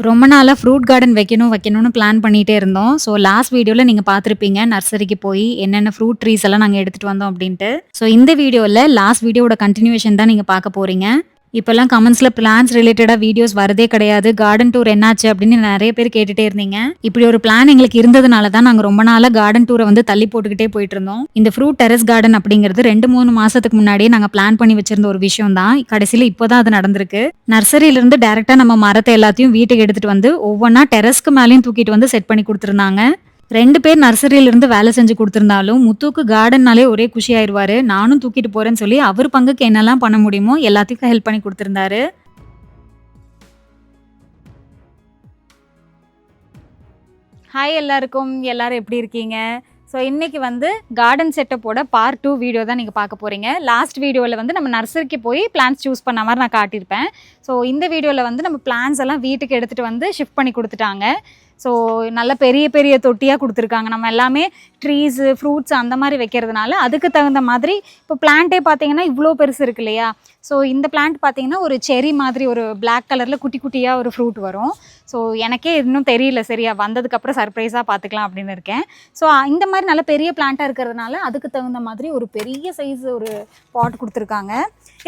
ரொம்ப நாளா fruit garden வைக்கணும்னு பிளான் பண்ணிட்டே இருந்தோம். ஸோ லாஸ்ட் வீடியோல நீங்க பார்த்துருப்பீங்க. நர்சரிக்கு போய் என்னென்ன ஃப்ரூட் ட்ரீஸ் எல்லாம் நாங்க எடுத்துட்டு வந்தோம் அப்டின்ட்டு. ஸோ இந்த வீடியோல லாஸ்ட் வீடியோவோட கன்டினியூவேஷன் தான் நீங்க பார்க்க போறீங்க. இப்பல்லாம் கமெண்ட்ஸ்ல பிளான்ட்ஸ் ரிலேட்டடா வீடியோஸ் வரதே கிடையாது. கார்டன் டூர் என்னாச்சு அப்படின்னு நெறைய பேர் கேட்டுட்டே இருந்தீங்க. இப்படி ஒரு பிளான் எங்களுக்கு இருந்ததுனால தான் நாங்க ரொம்ப நாளா கார்டன் டூர வந்து தள்ளி போட்டுக்கிட்டே போயிட்டு இருந்தோம். இந்த ஃப்ரூட் டெரஸ் கார்டன் அப்படிங்கிறது 2, 3 மாசத்துக்கு முன்னாடியே நாங்க பிளான் பண்ணி வச்சிருந்த ஒரு விஷயம் தான். கடைசியில இப்பதான் அது நடந்திருக்கு. நர்சரியில இருந்து டைரக்ட்டா நம்ம மரத்த எல்லாத்தையும் வீட்டுக்கு எடுத்துட்டு வந்து ஒவ்வொன்னா டெரஸ்க்கு மேலயும் தூக்கிட்டு வந்து செட் பண்ணி குடுத்திருந்தாங்க. 2 பேர் நர்சரியில இருந்து வேலை செஞ்சு குடுத்திருந்தாலும், முத்துக்கு கார்டன்னாலே ஒரே குஷியாயிருவாரு. நானும் தூக்கிட்டு போறேன்னு சொல்லி, அவர் பங்குக்கு என்னலாம் பண்ண முடியுமோ எல்லாத்துக்கும் ஹெல்ப் பண்ணி குடுத்திருந்தாரு. ஹாய் எல்லாருக்கும். எல்லாரும் எப்படி இருக்கீங்க? ஸோ இன்னைக்கு வந்து கார்டன் செட்டப்போட பார்ட் 2 வீடியோ தான் நீங்கள் பார்க்க போகிறீங்க. லாஸ்ட் வீடியோவில் வந்து நம்ம நர்சரிக்கு போய் பிளான்ஸ் சூஸ் பண்ண மாதிரி நான் காட்டியிருப்பேன். ஸோ இந்த வீடியோவில் வந்து நம்ம பிளான்ஸ் எல்லாம் வீட்டுக்கு எடுத்துகிட்டு வந்து ஷிஃப்ட் பண்ணி கொடுத்துட்டாங்க. ஸோ நல்ல பெரிய பெரிய தொட்டியாக கொடுத்துருக்காங்க. நம்ம எல்லாமே ட்ரீஸு ஃப்ரூட்ஸ் அந்த மாதிரி வைக்கிறதுனால அதுக்கு தகுந்த மாதிரி இப்போ பிளான்ட்டே பார்த்தீங்கன்னா இவ்வளோ பெருசு இருக்கு இல்லையா? ஸோ இந்த பிளான்ட் பார்த்தீங்கன்னா ஒரு செரி மாதிரி ஒரு பிளாக் கலரில் குட்டி குட்டியாக ஒரு ஃப்ரூட் வரும். ஸோ எனக்கே இன்னும் தெரியல சரியா, வந்ததுக்கப்புறம் சர்ப்ரைஸாக பார்த்துக்கலாம் அப்படின்னு இருக்கேன். ஸோ இந்த மாதிரி நல்ல பெரிய பிளான்ட்டாக இருக்கிறதுனால அதுக்கு தகுந்த மாதிரி ஒரு பெரிய சைஸ் ஒரு பாட் கொடுத்துருக்காங்க.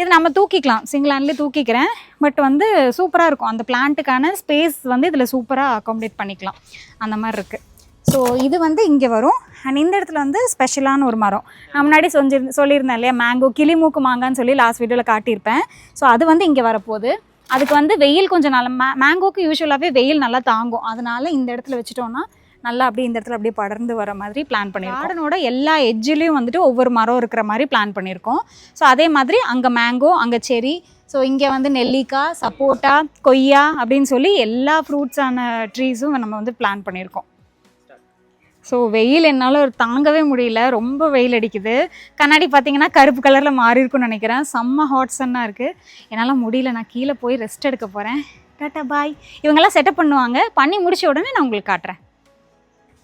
இது நம்ம தூக்கிக்கலாம், சிங்கிள் ஹேண்ட்லேயே தூக்கிக்கிறேன். பட் வந்து சூப்பராக இருக்கும். அந்த பிளான்ட்டுக்கான ஸ்பேஸ் வந்து இதில் சூப்பராக அக்காமடேட் பண்ணிக்கலாம், அந்த மாதிரி இருக்குது. ஸோ இது வந்து இங்கே வரும். அண்ட் இந்த இடத்துல வந்து ஸ்பெஷலான ஒரு மரம் நான் முன்னாடி சொல்லியிருந்தேன் இல்லையா, மேங்கோ கிளிமூக்கு மாங்கான்னு சொல்லி லாஸ்ட் வீடியோவில் காட்டியிருப்பேன். ஸோ அது வந்து இங்கே வரப்போகுது. அதுக்கு வந்து வெயில் கொஞ்சம் நல்லா மேங்கோக்கு யூஸ்வலாகவே வெயில் நல்லா தாங்கும். அதனால இந்த இடத்துல வச்சுட்டோன்னா நல்லா அப்படியே இந்த இடத்துல அப்படியே படர்ந்து வர மாதிரி பிளான் பண்ணியிருக்கோம். கார்டனோட எல்லா எட்ஜ்லேயும் வந்துட்டு ஒவ்வொரு மரம் இருக்கிற மாதிரி பிளான் பண்ணியிருக்கோம். ஸோ அதே மாதிரி அங்கே மேங்கோ, அங்கே செரி, ஸோ இங்கே வந்து நெல்லிக்காய், சப்போட்டா, கொய்யா அப்படின்னு சொல்லி எல்லா ஃப்ரூட்ஸான ட்ரீஸும் நம்ம வந்து பிளான் பண்ணியிருக்கோம். ஸோ வெயில் என்னால் தாங்கவே முடியல, ரொம்ப வெயில் அடிக்குது. கண்ணாடி பார்த்தீங்கன்னா கருப்பு கலரில் மாறி இருக்குன்னு நினைக்கிறேன். செம்ம ஹாட் சன்னாக இருக்குது. என்னால் முடியல, நான் கீழே போய் ரெஸ்ட் எடுக்க போகிறேன். டாட்டா பாய். இவங்கெல்லாம் செட்டப் பண்ணுவாங்க, பண்ணி முடிச்ச உடனே நான் உங்களுக்கு காட்டுறேன்.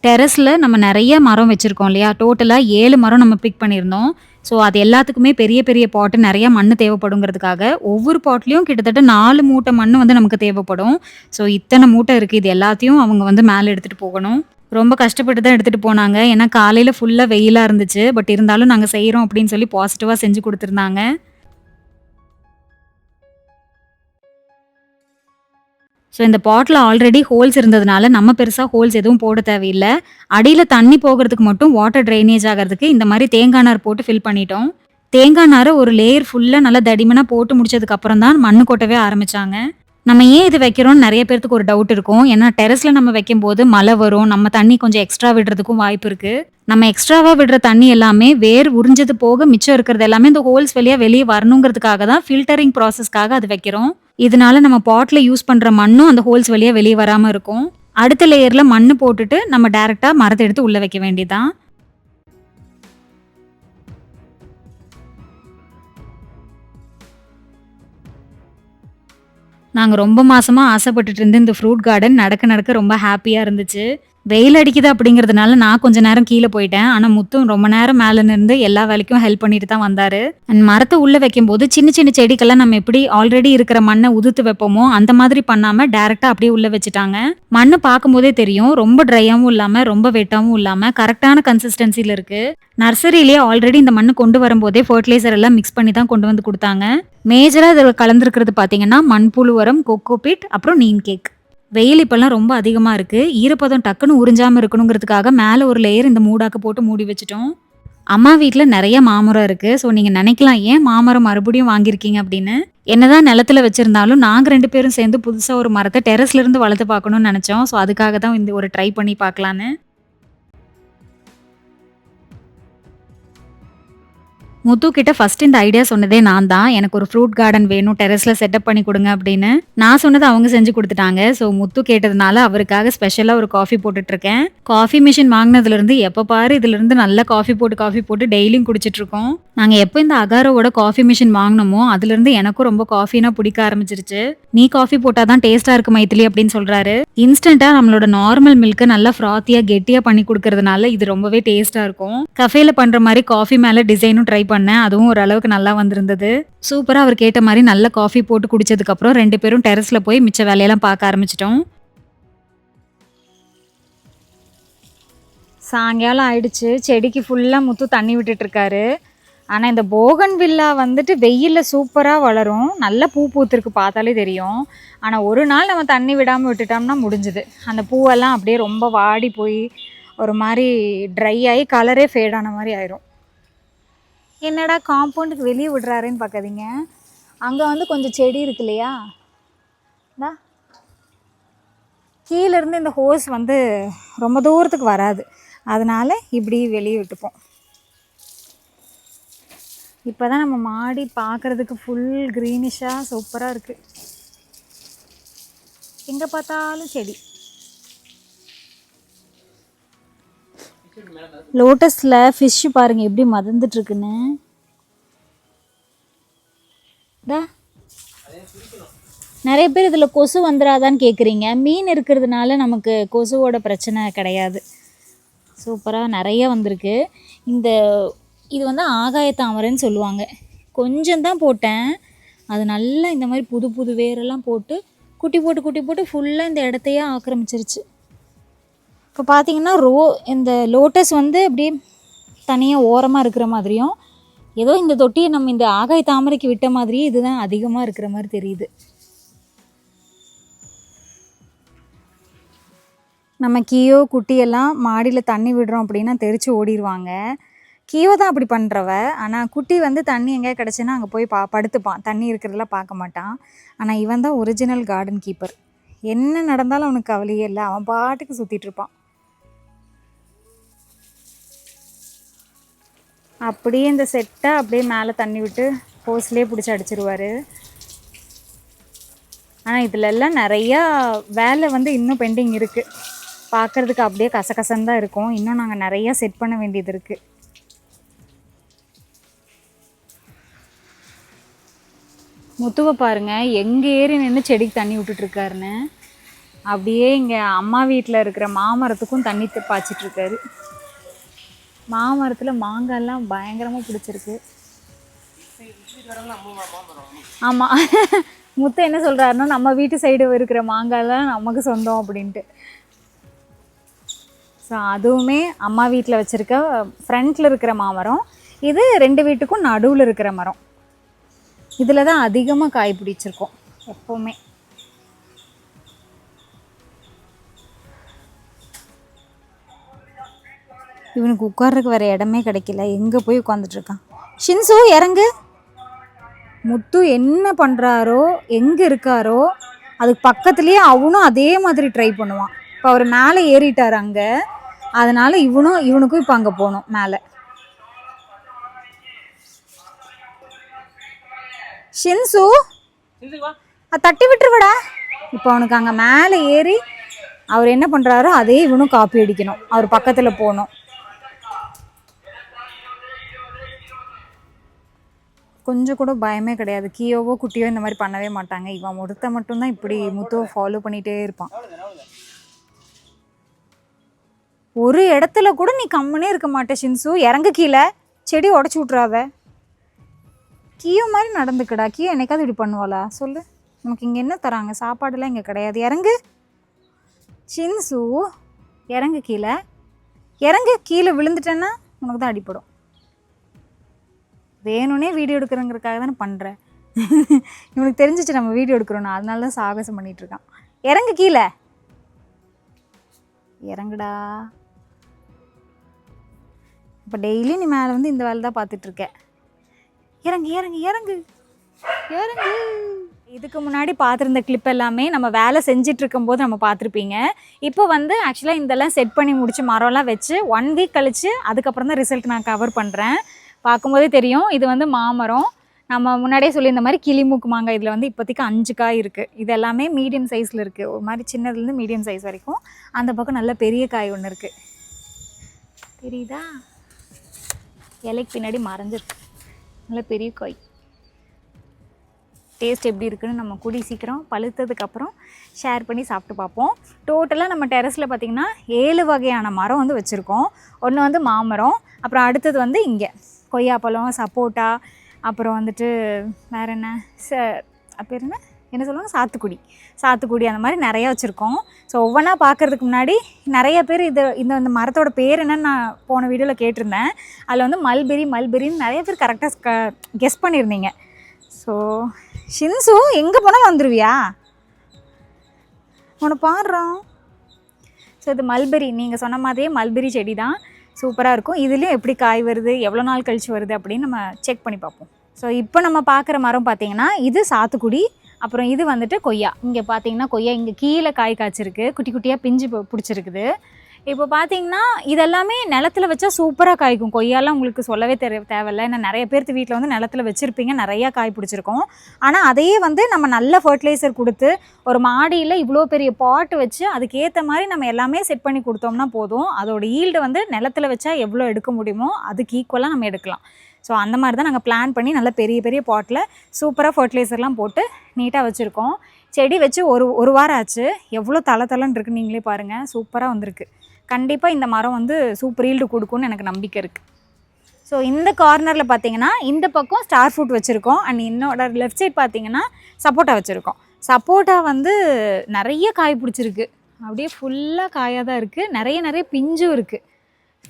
டெரஸில் நம்ம நிறைய மரம் வச்சுருக்கோம் இல்லையா? டோட்டலாக 7 மரம் நம்ம பிக் பண்ணியிருந்தோம். ஸோ அது எல்லாத்துக்குமே பெரிய பெரிய பாட்டு நிறைய மண் தேவைப்படுங்கிறதுக்காக ஒவ்வொரு பாட்லேயும் கிட்டத்தட்ட 4 மூட்டை மண் வந்து நமக்கு தேவைப்படும். ஸோ இத்தனை மூட்டை இருக்குது. இது எல்லாத்தையும் அவங்க வந்து மேலே எடுத்துகிட்டு போகணும். ரொம்ப கஷ்டப்பட்டு தான் எடுத்துகிட்டு போனாங்க. ஏன்னா காலையில் ஃபுல்லாக வெயிலாக இருந்துச்சு. பட் இருந்தாலும் நாங்கள் செய்கிறோம் அப்படின்னு சொல்லி பாசிட்டிவாக செஞ்சு கொடுத்துருந்தாங்க. ஸோ இந்த பாட்டில் ஆல்ரெடி ஹோல்ஸ் இருந்ததுனால நம்ம பெருசாக ஹோல்ஸ் எதுவும் போட தேவையில்லை. அடியில் தண்ணி போகிறதுக்கு மட்டும் வாட்டர் ட்ரைனேஜ் ஆகிறதுக்கு இந்த மாதிரி தேங்காய் நார் போட்டு ஃபில் பண்ணிட்டோம். தேங்காய் நாரை ஒரு லேயர் ஃபுல்லாக நல்லா தடிமனாக போட்டு முடிச்சதுக்கப்புறம் தான் மண்ணு கொட்டவே ஆரம்பித்தாங்க. நம்ம ஏன் இது வைக்கிறோம்னு நிறைய பேர்த்துக்கு ஒரு டவுட் இருக்கும். ஏன்னா டெரஸில் நம்ம வைக்கும்போது மழை வரும், நம்ம தண்ணி கொஞ்சம் எக்ஸ்ட்ரா விடுறதுக்கும் வாய்ப்பு இருக்குது. நம்ம எக்ஸ்ட்ராவாக விடுற தண்ணி எல்லாமே வேர் உறிஞ்சது போக மிச்சம் இருக்கிறது எல்லாமே இந்த ஹோல்ஸ் வழியாக வெளியே வரணுங்கிறதுக்காக தான் ஃபில்டரிங் ப்ராசஸ்க்காக அது வைக்கிறோம். இதனால நம்ம பாட்டில் யூஸ் பண்ணுற மண்ணும் அந்த ஹோல்ஸ் வழியாக வெளியே வராமல் இருக்கும். அடுத்த லேயரில் மண் போட்டுட்டு நம்ம டேரெக்டாக மரத்தை எடுத்து உள்ளே வைக்க வேண்டியதான். நாங்கள் ரொம்ப மாசமாக ஆசைப்பட்டுட்டு இருந்த இந்த ஃப்ரூட் கார்டன் நடக்க ரொம்ப ஹாப்பியாக இருந்துச்சு. வெயில் அடிக்குது அப்படிங்கிறதுனால நான் கொஞ்ச நேரம் கீழே போயிட்டேன். ஆனால் முத்தும் ரொம்ப நேரம் மேலே நின்று எல்லா வேலைக்கும் ஹெல்ப் பண்ணிட்டு தான் வந்தார். அண்ட் மரத்தை உள்ளே வைக்கும்போது சின்ன சின்ன செடிக்கெல்லாம் நம்ம எப்படி ஆல்ரெடி இருக்கிற மண்ணை உதுத்து வைப்போமோ அந்த மாதிரி பண்ணாமல் டேரெக்டாக அப்படியே உள்ளே வச்சுட்டாங்க. மண்ணை பார்க்கும்போதே தெரியும், ரொம்ப ட்ரையாகவும் இல்லாமல் ரொம்ப வெட்டாகவும் இல்லாமல் கரெக்டான கன்சிஸ்டன்சியில் இருக்குது. நர்சரியிலேயே ஆல்ரெடி இந்த மண்ணு கொண்டு வரும்போதே ஃபர்டிலைசர் எல்லாம் மிக்ஸ் பண்ணி தான் கொண்டு வந்து கொடுத்தாங்க. மேஜராக இதில் கலந்துருக்கிறது பார்த்தீங்கன்னா மண்புழு உரம், கொக்கோபீட், அப்புறம் நீம் கேக். வெயில் இப்போல்லாம் ரொம்ப அதிகமாக இருக்குது. ஈரப்பதம் டக்குன்னு உறிஞ்சாமல் இருக்கணுங்கிறதுக்காக மேலே ஒரு லேயர் இந்த மூடாக்கு போட்டு மூடி வச்சுட்டோம். அம்மா வீட்டில் நிறைய மாமரம் இருக்குது. ஸோ நீங்கள் நினைக்கலாம் ஏன் மாமரம் மறுபடியும் வாங்கியிருக்கீங்க அப்படின்னு. என்னதான் நிலத்துல வச்சுருந்தாலும் நாங்கள் 2 பேரும் சேர்ந்து புதுசாக ஒரு மரத்தை டெரஸ்லேருந்து வளர்த்து பார்க்கணும்னு நினச்சோம். ஸோ அதுக்காக தான் இந்த ஒரு ட்ரை பண்ணி பார்க்கலான்னு. முத்து கிட்ட ஃபர்ஸ்ட் இந்த ஐடியா சொன்னதே நான் தான். எனக்கு ஒரு ஃப்ரூட் கார்டன் வேணும், டெரஸ்ல செட்டப் பண்ணி கொடுங்க அப்படின்னு. நான் சொன்னதை அவங்க செஞ்சு கொடுத்துட்டாங்க. ஸோ முத்து கேட்டதுனால அவருக்காக ஸ்பெஷலாக ஒரு காஃபி போட்டுட்டு இருக்கேன். காஃபி மிஷின் வாங்கினதுலேருந்து எப்போ பாரு இதுலேருந்து நல்ல காஃபி போட்டு டெய்லியும் குடிச்சிட்டு இருக்கோம். நாங்கள் எப்போ இந்த அகாரோவோட காஃபி மிஷின் வாங்கினோமோ அதுலேருந்து எனக்கும் ரொம்ப காஃபினா பிடிக்க ஆரம்பிச்சிருச்சு. நீ காஃபி போட்டால் தான் டேஸ்ட்டாக இருக்கு மைத்திலி அப்படின்னு சொல்கிறாரு. இன்ஸ்டண்ட்டாக நம்மளோட நார்மல் மில்க்கு நல்லா ஃப்ராத்தியாக கெட்டியாக பண்ணி கொடுக்கறதுனால இது ரொம்பவே டேஸ்ட்டாக இருக்கும். கஃபேல பண்ணுற மாதிரி காஃபி மேலே டிசைனும் ட்ரை பண்ணேன். அதுவும் ஓரளவுக்கு நல்லா வந்திருந்தது. சூப்பராக அவர் கேட்ட மாதிரி நல்ல காஃபி போட்டு குடிச்சதுக்கப்புறம் 2 பேரும் டெரஸில் போய் மிச்ச வேலையெல்லாம் பார்க்க ஆரம்பிச்சிட்டோம். சாயங்காலம் ஆயிடுச்சு. செடிக்கு ஃபுல்லாக முத்து தண்ணி விட்டுட்ருக்காரு. ஆனால் இந்த போகன் வில்லா வந்துட்டு வெயிலில் சூப்பராக வளரும், நல்ல பூ பூத்துருக்கு, பார்த்தாலே தெரியும். ஆனால் ஒரு நாள் நம்ம தண்ணி விடாமல் விட்டுட்டோம்னா முடிஞ்சுது. அந்த பூவெல்லாம் அப்படியே ரொம்ப வாடி போய் ஒரு மாதிரி ட்ரை ஆகி கலரே ஃபேடான மாதிரி ஆயிரும். என்னடா காம்பவுண்டுக்கு வெளியே விடுறாருன்னு பார்க்காதீங்க, அங்கே வந்து கொஞ்சம் செடி இருக்கு இல்லையா, கீழேருந்து இந்த ஹோஸ் வந்து ரொம்ப தூரத்துக்கு வராது, அதனால் இப்படி வெளியே விட்டுப்போம். இப்போ தான் நம்ம மாடி பார்க்குறதுக்கு ஃபுல் க்ரீனிஷாக சூப்பராக இருக்குது. எங்கே பார்த்தாலும் செடி. லோட்டஸில் ஃபிஷ்ஷு பாருங்கள் எப்படி மதந்துட்டுருக்குன்னு. நிறைய பேர் இதில் கொசு வந்துடாதான்னு கேட்குறீங்க. மீன் இருக்கிறதுனால நமக்கு கொசுவோட பிரச்சனை கிடையாது. சூப்பராக நிறைய வந்திருக்கு. இது வந்து ஆகாய தாமரைன்னு சொல்லுவாங்க. கொஞ்சம் தான் போட்டேன், அது நல்லா இந்த மாதிரி புது புது வேரெல்லாம் போட்டு குட்டி போட்டு ஃபுல்லாக இந்த இடத்தையே ஆக்கிரமிச்சிருச்சு. இப்போ பார்த்தீங்கன்னா இந்த லோட்டஸ் வந்து அப்படியே தனியாக ஓரமாக இருக்கிற மாதிரியும், ஏதோ இந்த தொட்டியை நம்ம இந்த ஆகாய தாமரைக்கு விட்ட மாதிரியே இதுதான் அதிகமாக இருக்கிற மாதிரி தெரியுது. நம்ம கியோ குட்டியெல்லாம் மாடியில் தண்ணி விடுறோம் அப்படின்னா தெரித்து ஓடிடுவாங்க. கியோ தான் அப்படி பண்ணுறவ. ஆனால் குட்டி வந்து தண்ணி எங்கேயா கிடச்சுன்னா அங்கே போய் படுத்துப்பான், தண்ணி இருக்கிறதெல்லாம் பார்க்க மாட்டான். ஆனால் இவன் தான் ஒரிஜினல் கார்டன் கீப்பர். என்ன நடந்தாலும் அவனுக்கு கவலையே இல்லை, அவன் பாட்டுக்கு சுற்றிட்டுருப்பான். அப்படியே இந்த செட்டை அப்படியே மேலே தண்ணி விட்டு ஹோஸ்லேயே பிடிச்சி அடிச்சிருவார். ஆனால் இதில் எல்லாம் நிறையா வேலை வந்து இன்னும் பெண்டிங் இருக்குது. பார்க்குறதுக்கு அப்படியே கசகசன்னு தான் இருக்கும். இன்னும் நாங்கள் நிறையா செட் பண்ண வேண்டியது இருக்குது. முத்துவை பாருங்கள் எங்கே ஏறி நின்று செடிக்கு தண்ணி விட்டுட்ருக்காருன்னு. அப்படியே இங்கே அம்மா வீட்டில் இருக்கிற மாமரத்துக்கும் தண்ணி பாய்ச்சிட்ருக்காரு. மாமரத்தில் மாங்காய்லாம் பயங்கரமாக பிடிச்சிருக்கு. ஆமாம், முத்து என்ன சொல்கிறாருன்னா நம்ம வீட்டு சைடு இருக்கிற மாங்காய்லாம் நமக்கு சொந்தம் அப்படின்ட்டு. ஸோ அதுவுமே அம்மா வீட்டில் வச்சுருக்க ஃப்ரண்ட்டில் இருக்கிற மாமரம். இது 2 வீட்டுக்கும் நடுவில் இருக்கிற மரம். இதில் தான் அதிகமாக காய் பிடிச்சிருக்கோம் எப்போவுமே. இவனுக்கு உட்கார்றதுக்கு வேறு இடமே கிடைக்கல, எங்கே போய் உட்காந்துட்ருக்கான். ஷின்சு இறங்கு. முத்து என்ன பண்ணுறாரோ, எங்கே இருக்காரோ அதுக்கு பக்கத்துலேயே அவனும் அதே மாதிரி ட்ரை பண்ணுவான். இப்போ அவர் மேலே ஏறிட்டார் அங்கே, அதனால் இவனுக்கும் இப்போ அங்கே போகணும் மேலே. ஷின்சு தட்டி விட்டுருவடா. இப்போ அவனுக்கு அங்கே மேலே ஏறி அவர் என்ன பண்ணுறாரோ அதே இவனும் காப்பி அடிக்கணும், அவர் பக்கத்தில் போகணும். கொஞ்சம் கூட பயமே கிடையாது. கியோவோ குட்டியோ இந்த மாதிரி பண்ணவே மாட்டாங்க. இவன் ஒருத்த மட்டும்தான் இப்படி முத்துவை ஃபாலோ பண்ணிகிட்டே இருப்பான். ஒரு இடத்துல கூட நீ கம்முனே இருக்க மாட்டே ஷின்சு. இறங்கு கீழே, செடி உடச்சி விட்றாவ. கியோ மாதிரி நடந்துக்கடா. கியோ என்னைக்காவது இப்படி பண்ணுவாளா சொல்லு? நமக்கு இங்கே என்ன தராங்க? சாப்பாடுலாம் இங்கே கிடையாது. இறங்கு ஷின்சு, இறங்கு கீழே, இறங்கு. கீழே விழுந்துட்டேன்னா உனக்கு தான் அடிப்படும். வேணும்னே வீடியோ எடுக்கிறங்கிறதுக்காக தானே பண்ணுறேன். இவனுக்கு தெரிஞ்சிச்சு நம்ம வீடியோ எடுக்கிறோன்னா, அதனால தான் சாகசம் பண்ணிகிட்ருக்கான். இறங்கு கீழே, இறங்குடா. இப்போ டெய்லி நீ மேலே வந்து இந்த வேலை தான் பார்த்துட்ருக்க. இறங்கு இறங்கு இறங்கு இறங்கு. இதுக்கு முன்னாடி பார்த்துருந்த கிளிப் எல்லாமே நம்ம வேலை செஞ்சிட்ருக்கும்போது நம்ம பார்த்துருப்பீங்க. இப்போ வந்து ஆக்சுவலாக இதெல்லாம் செட் பண்ணி முடிச்சு மரம்லாம் வச்சு 1 வீக் கழித்து அதுக்கப்புறம் தான் ரிசல்ட் நான் கவர் பண்ணுறேன். பார்க்கும்போதே தெரியும் இது வந்து மாமரம். நம்ம முன்னாடியே சொல்லியிருந்த மாதிரி கிளிமூக்கு மாங்காய் இதில் வந்து இப்போதைக்கு 5 காய் இருக்குது. இது எல்லாமே மீடியம் சைஸில் இருக்குது. ஒரு மாதிரி சின்னதுலேருந்து மீடியம் சைஸ் வரைக்கும். அந்த பக்கம் நல்ல பெரிய காய் ஒன்று இருக்குது, தெரியுதா? இலைக்கு பின்னாடி மறைஞ்சிருக்கு, நல்ல பெரிய காய். டேஸ்ட் எப்படி இருக்குதுன்னு நம்ம கூடி சீக்கிரம் பழுத்ததுக்கப்புறம் ஷேர் பண்ணி சாப்பிட்டு பார்ப்போம். டோட்டலாக நம்ம டெரஸில் பார்த்திங்கன்னா 7 வகையான மரம் வந்து வச்சுருக்கோம். ஒன்று வந்து மாமரம், அப்புறம் அடுத்தது வந்து இங்கே கொய்யாப்பழம், சப்போட்டா, அப்புறம் வந்துட்டு வேறு என்ன பேர் என்ன என்ன சொல்லுவாங்க, சாத்துக்குடி அந்த மாதிரி நிறையா வச்சுருக்கோம். ஸோ ஒவ்வொன்றா பார்க்குறதுக்கு முன்னாடி நிறைய பேர் இந்த மரத்தோட பேர் என்னன்னு நான் போன வீடியோவில் கேட்டிருந்தேன். அதில் வந்து மல்பெரின்னு நிறைய பேர் கரெக்டாக கெஸ் பண்ணியிருந்தீங்க. ஸோ ஷின்சு எங்கே போனாலும் வந்துடுவியா, உன்னை பாடுறோம். ஸோ இது மல்பெரி, நீங்கள் சொன்ன மாதிரியே மல்பெரி செடி தான், சூப்பராக இருக்கும். இதுலேயும் எப்படி காய் வருது, எவ்வளோ நாள் கழிச்சு வருது அப்படின்னு நம்ம செக் பண்ணி பார்ப்போம். ஸோ இப்போ நம்ம பார்க்குற மரம் பார்த்திங்கன்னா இது சாத்துக்குடி, அப்புறம் இது வந்துட்டு கொய்யா. இங்கே பார்த்தீங்கன்னா கொய்யா இங்கே கீழே காய் காய்ச்சிருக்கு, குட்டி குட்டியாக பிஞ்சு பிடிச்சிருக்குது. இப்போ பார்த்தீங்கன்னா இதெல்லாமே நிலத்தில் வச்சா சூப்பராக காய்க்கும். கொய்யாலாம் உங்களுக்கு சொல்லவே தேவையில்லை, ஏன்னா நிறைய பேர்த்து வீட்டில் வந்து நிலத்தில் வச்சுருப்பீங்க, நிறையா காய் பிடிச்சிருக்கோம். ஆனால் அதையே வந்து நம்ம நல்ல ஃபர்டிலைசர் கொடுத்து ஒரு மாடியில் இவ்வளோ பெரிய பாட்டு வச்சு அதுக்கேற்ற மாதிரி நம்ம எல்லாமே செட் பண்ணி கொடுத்தோம்னா போதும், அதோட ஈல்டு வந்து நிலத்தில் வச்சா எவ்வளோ எடுக்க முடியுமோ அதுக்கு ஈக்குவலாக நம்ம எடுக்கலாம். ஸோ அந்த மாதிரி தான் நாங்கள் பிளான் பண்ணி நல்ல பெரிய பெரிய பாட்டில் சூப்பராக ஃபர்டிலைசர்லாம் போட்டு நீட்டாக வச்சுருக்கோம். செடி வச்சு ஒரு வாரம் ஆச்சு, எவ்வளோ தளன்னு இருக்குன்னு நீங்களே பாருங்கள், சூப்பராக வந்திருக்கு. கண்டிப்பாக இந்த மரம் வந்து சூப்பர் ஈல்டு கொடுக்கும்னு எனக்கு நம்பிக்கை இருக்குது. ஸோ இந்த கார்னரில் பார்த்தீங்கன்னா இந்த பக்கம் ஸ்டார் ஃப்ரூட் வச்சுருக்கோம், அண்ட் என்னோட லெஃப்ட் சைட் பார்த்தீங்கன்னா சப்போட்டா வச்சுருக்கோம். சப்போட்டா வந்து நிறைய காய் பிடிச்சிருக்கு, அப்படியே ஃபுல்லாக காயாக தான் இருக்குது, நிறைய பிஞ்சும் இருக்குது,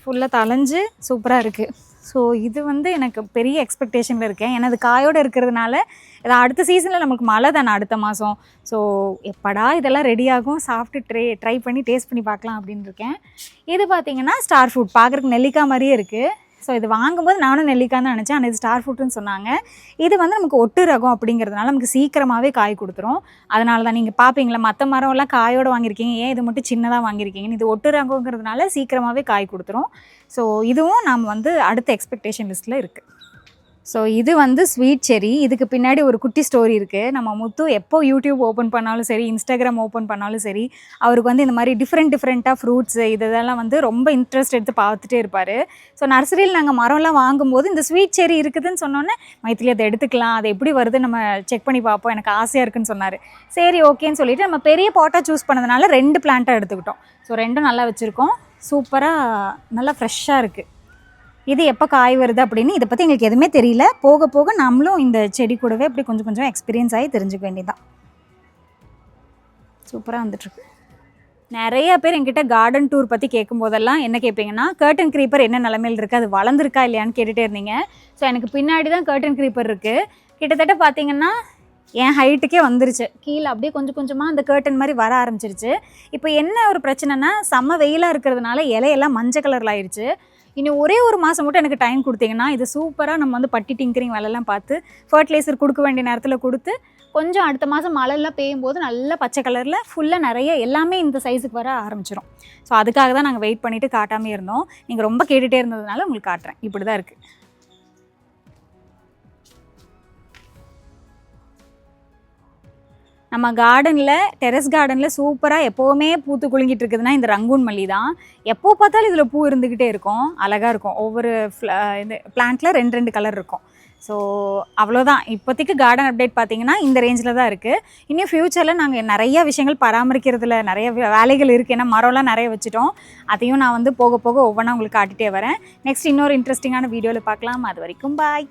ஃபுல்லாக தளைஞ்சு சூப்பராக இருக்குது. ஸோ இது வந்து எனக்கு பெரிய எக்ஸ்பெக்டேஷனில் இருக்கேன், ஏன்னா அது காயோடு இருக்கிறதுனால இது அடுத்த சீசனில் நமக்கு மழை தானே அடுத்த மாதம். ஸோ எப்படா இதெல்லாம் ரெடி ஆகும், சாப்பிட்டு ட்ரை பண்ணி டேஸ்ட் பண்ணி பார்க்கலாம் அப்படின்னு இருக்கேன். இது பார்த்திங்கன்னா ஸ்டார் ஃப்ரூட், பார்க்குறதுக்கு நெல்லிக்காய் மாதிரியே இருக்குது. ஸோ இது வாங்கும்போது நானும் நெல்லிக்காய் தான் நினச்சேன், ஆனால் இது ஸ்டார் ஃப்ரூட்டுன்னு சொன்னாங்க. இது வந்து நமக்கு ஒட்டு ரகம் அப்படிங்கிறதுனால நமக்கு சீக்கிரமாகவே காய் கொடுத்துரும். அதனால தான் நீங்கள் பார்ப்பீங்களா, மற்ற மரம்லாம் காயோடு வாங்கியிருக்கீங்க, ஏன் இது மட்டும் சின்னதாக வாங்கியிருக்கீங்கன்னு. இது ஒட்டு ரகங்கிறதுனால சீக்கிரமாகவே காய் கொடுத்துரும். ஸோ இதுவும் நாம் வந்து அடுத்த எக்ஸ்பெக்டேஷன் லிஸ்ட்டில் இருக்குது. ஸோ இது வந்து ஸ்வீட் செரி. இதுக்கு பின்னாடி ஒரு குட்டி ஸ்டோரி இருக்குது. நம்ம முத்து எப்போ யூடியூப் ஓப்பன் பண்ணாலும் சரி, இன்ஸ்டாகிராம் ஓப்பன் பண்ணாலும் சரி, அவருக்கு வந்து இந்த மாதிரி டிஃப்ரெண்ட்டாக ஃப்ரூட்ஸு இதெல்லாம் வந்து ரொம்ப இன்ட்ரெஸ்ட் எடுத்து பார்த்துட்டே இருப்பார். ஸோ நர்சரியில் நாங்கள் மரம்லாம் வாங்கும்போது இந்த ஸ்வீட் செரி இருக்குதுன்னு சொன்னோன்னே, மைத்திலி அதை எடுத்துக்கலாம், அது எப்படி வருது நம்ம செக் பண்ணி பார்ப்போம், எனக்கு ஆசையாக இருக்குன்னு சொன்னார். சரி ஓகேன்னு சொல்லிவிட்டு நம்ம பெரிய பாட்டாக சூஸ் பண்ணதுனால 2 பிளான்ட்டாக எடுத்துக்கிட்டோம். ஸோ 2ம் நல்லா வச்சுருக்கோம், சூப்பராக நல்லா ஃப்ரெஷ்ஷாக இருக்குது. இது எப்போ காய் வருது அப்படின்னு இதை பற்றி எங்களுக்கு எதுவுமே தெரியல, போக போக நம்மளும் இந்த செடி கூடவே அப்படி கொஞ்சம் எக்ஸ்பீரியன்ஸ் ஆகி தெரிஞ்சுக்க வேண்டியதுதான். சூப்பராக வந்துட்டுருக்கு. நிறைய பேர் என்கிட்ட கார்டன் டூர் பற்றி கேட்கும் போதெல்லாம் என்ன கேட்பீங்கன்னா, கர்டன் க்ரீப்பர் என்ன நிலமையில் இருக்குது, அது வளர்ந்துருக்கா இல்லையான்னு கேட்டுகிட்டே இருந்தீங்க. ஸோ எனக்கு பின்னாடி தான் கர்டன் க்ரீப்பர் இருக்குது. கிட்டத்தட்ட பார்த்தீங்கன்னா என் ஹைட்டுக்கே வந்துருச்சு, கீழே அப்படியே கொஞ்சமாக அந்த கர்டன் மாதிரி வர ஆரம்பிச்சிருச்சு. இப்போ என்ன ஒரு பிரச்சனைனா, செம்ம வெயிலாக இருக்கிறதுனால இலையெல்லாம் மஞ்சள் கலரில் ஆயிடுச்சு. இன்னும் ஒரே ஒரு மாதம் மட்டும் எனக்கு டைம் கொடுத்தீங்கன்னா இது சூப்பராக நம்ம வந்து பட்டி டிங்கரிங் வேலைலாம் பார்த்து ஃபர்டிலைசர் கொடுக்க வேண்டிய நேரத்தில் கொடுத்து கொஞ்சம் அடுத்த மாதம் மழைலாம் பெய்யும் போது நல்லா பச்சை கலரில் ஃபுல்லாக நிறைய எல்லாமே இந்த சைஸுக்கு வர ஆரம்பிச்சிடும். ஸோ அதுக்காக தான் நாங்கள் வெயிட் பண்ணிவிட்டு காட்டாமே இருந்தோம். நீங்கள் ரொம்ப கேட்டுகிட்டே இருந்ததுனால உங்களுக்கு காட்டுறேன். இப்படி தான் இருக்குது. நம்ம கார்டனில், டெரஸ் கார்டனில் சூப்பராக எப்போவுமே பூத்து குலுங்கிட்டு இருக்குதுன்னா இந்த ரங்கூன் மல்லி தான். எப்போ பார்த்தாலும் இதில் பூ இருந்துக்கிட்டே இருக்கும், அழகாக இருக்கும். ஒவ்வொரு இது பிளான்ட்டில் 2 கலர் இருக்கும். ஸோ அவ்வளோதான். இப்போதைக்கு கார்டன் அப்டேட் பார்த்திங்கன்னா இந்த ரேஞ்சில் தான் இருக்குது. இன்னும் ஃப்யூச்சரில் நாங்கள் நிறையா விஷயங்கள் பராமரிக்கிறதுல நிறைய வேலைகள் இருக்குது, ஏன்னா மரம்லாம் நிறைய வச்சுட்டோம். அதையும் நான் வந்து போக போக ஒவ்வொன்றா உங்களுக்கு காட்டிகிட்டே வரேன். நெக்ஸ்ட் இன்னொரு இன்ட்ரெஸ்டிங்கான வீடியோவில் பார்க்கலாம். அது வரைக்கும் பாய்.